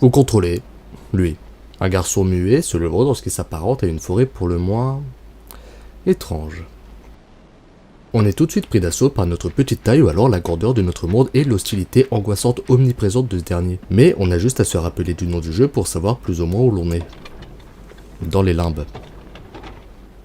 Vous contrôlez, lui, un garçon muet se levant dans ce qui s'apparente à une forêt pour le moins étrange. On est tout de suite pris d'assaut par notre petite taille ou alors la grandeur de notre monde et l'hostilité angoissante omniprésente de ce dernier. Mais on a juste à se rappeler du nom du jeu pour savoir plus ou moins où l'on est. Dans les limbes.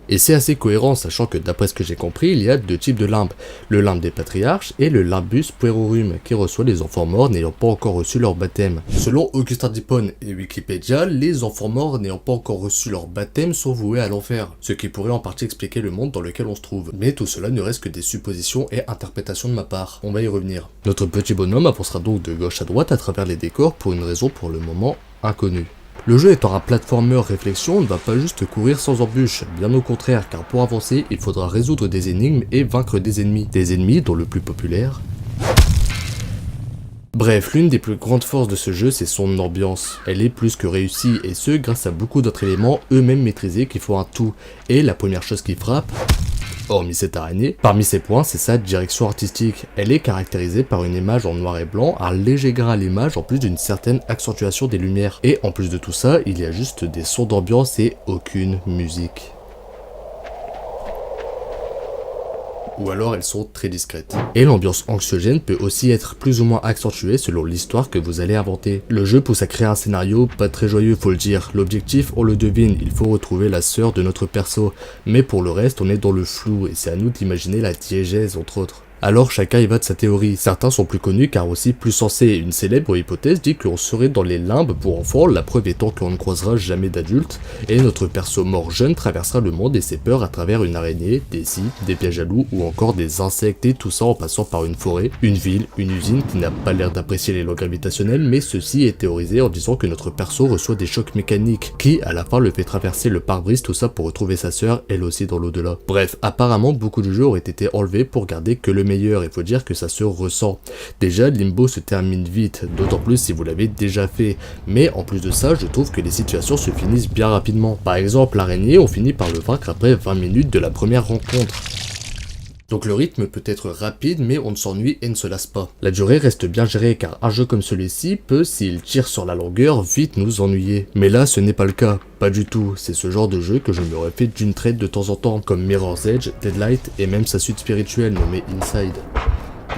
Et c'est assez cohérent, sachant que d'après ce que j'ai compris, il y a deux types de limbes. Le limbe des patriarches et le limbus puerorum, qui reçoit les enfants morts n'ayant pas encore reçu leur baptême. Selon Augustin d'Hippone et Wikipédia, les enfants morts n'ayant pas encore reçu leur baptême sont voués à l'enfer, ce qui pourrait en partie expliquer le monde dans lequel on se trouve. Mais tout cela ne reste que des suppositions et interprétations de ma part. On va y revenir. Notre petit bonhomme avancera donc de gauche à droite à travers les décors pour une raison pour le moment inconnue. Le jeu étant un platformer réflexion, on ne va pas juste courir sans embûches, bien au contraire, car pour avancer, il faudra résoudre des énigmes et vaincre des ennemis. Des ennemis dont le plus populaire... Bref, l'une des plus grandes forces de ce jeu, c'est son ambiance. Elle est plus que réussie, et ce, grâce à beaucoup d'autres éléments eux-mêmes maîtrisés qui font un tout. Et la première chose qui frappe... hormis cette araignée, parmi ses points, c'est sa direction artistique. Elle est caractérisée par une image en noir et blanc, un léger grain à l'image en plus d'une certaine accentuation des lumières. Et en plus de tout ça, il y a juste des sons d'ambiance et aucune musique. Ou alors elles sont très discrètes. Et l'ambiance anxiogène peut aussi être plus ou moins accentuée selon l'histoire que vous allez inventer. Le jeu pousse à créer un scénario pas très joyeux, faut le dire. L'objectif, on le devine, il faut retrouver la sœur de notre perso. Mais pour le reste, on est dans le flou et c'est à nous d'imaginer la diégèse entre autres. Alors chacun y va de sa théorie, certains sont plus connus car aussi plus sensés. Une célèbre hypothèse dit qu'on serait dans les limbes pour enfants, la preuve étant qu'on ne croisera jamais d'adultes, et notre perso mort jeune traversera le monde et ses peurs à travers une araignée, des scies, des pièges à loups ou encore des insectes, et tout ça en passant par une forêt, une ville, une usine qui n'a pas l'air d'apprécier les lois gravitationnelles, mais ceci est théorisé en disant que notre perso reçoit des chocs mécaniques, qui à la fin le fait traverser le pare-brise, tout ça pour retrouver sa sœur, elle aussi dans l'au-delà. Bref, apparemment beaucoup de jeux auraient été enlevés pour garder que le meilleur, il faut dire que ça se ressent. Déjà, Limbo se termine vite, d'autant plus si vous l'avez déjà fait, mais en plus de ça, je trouve que les situations se finissent bien rapidement. Par exemple, l'araignée, on finit par le vaincre après 20 minutes de la première rencontre. Donc le rythme peut être rapide, mais on ne s'ennuie et ne se lasse pas. La durée reste bien gérée, car un jeu comme celui-ci peut, s'il tire sur la longueur, vite nous ennuyer. Mais là, ce n'est pas le cas. Pas du tout. C'est ce genre de jeu que je me refais d'une traite de temps en temps, comme Mirror's Edge, Deadlight et même sa suite spirituelle nommée Inside.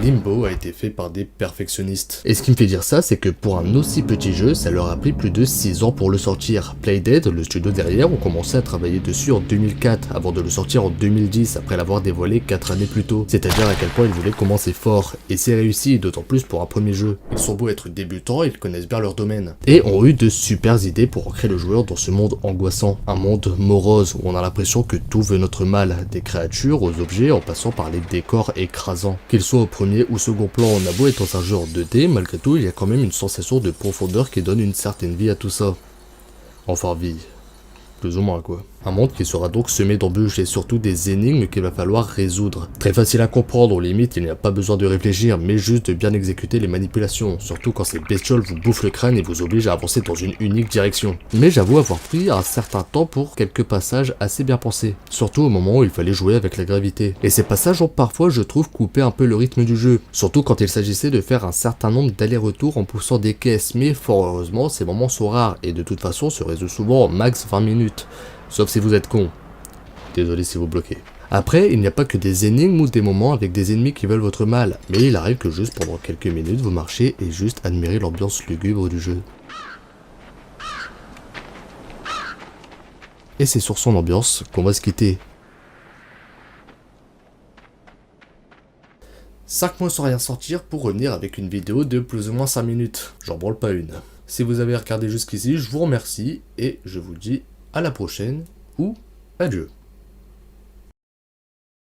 Limbo a été fait par des perfectionnistes. Et ce qui me fait dire ça, c'est que pour un aussi petit jeu, ça leur a pris plus de 6 ans pour le sortir. Playdead, le studio derrière, ont commencé à travailler dessus en 2004, avant de le sortir en 2010, après l'avoir dévoilé 4 années plus tôt. C'est-à-dire à quel point ils voulaient commencer fort. Et c'est réussi, d'autant plus pour un premier jeu. Ils sont beaux être débutants, ils connaissent bien leur domaine. Et ont eu de super idées pour ancrer le joueur dans ce monde angoissant. Un monde morose, où on a l'impression que tout veut notre mal, des créatures aux objets en passant par les décors écrasants. Qu'ils soient au premier ou second plan, on a beau être dans un jeu en 2D, malgré tout il y a quand même une sensation de profondeur qui donne une certaine vie à tout ça. Enfin vie, plus ou moins quoi. Un monde qui sera donc semé d'embûches et surtout des énigmes qu'il va falloir résoudre. Très facile à comprendre, aux limites il n'y a pas besoin de réfléchir, mais juste de bien exécuter les manipulations, surtout quand ces bestioles vous bouffent le crâne et vous obligent à avancer dans une unique direction. Mais j'avoue avoir pris un certain temps pour quelques passages assez bien pensés, surtout au moment où il fallait jouer avec la gravité. Et ces passages ont parfois, je trouve, coupé un peu le rythme du jeu, surtout quand il s'agissait de faire un certain nombre d'allers-retours en poussant des caisses, mais fort heureusement ces moments sont rares, et de toute façon se résout souvent en max 20 minutes. Sauf si vous êtes con. Désolé si vous bloquez. Après, il n'y a pas que des énigmes ou des moments avec des ennemis qui veulent votre mal, mais il arrive que juste pendant quelques minutes vous marchez et juste admirez l'ambiance lugubre du jeu. Et c'est sur son ambiance qu'on va se quitter. 5 mois sans rien sortir pour revenir avec une vidéo de plus ou moins 5 minutes. J'en branle pas une. Si vous avez regardé jusqu'ici, je vous remercie et je vous dis à la prochaine ou adieu.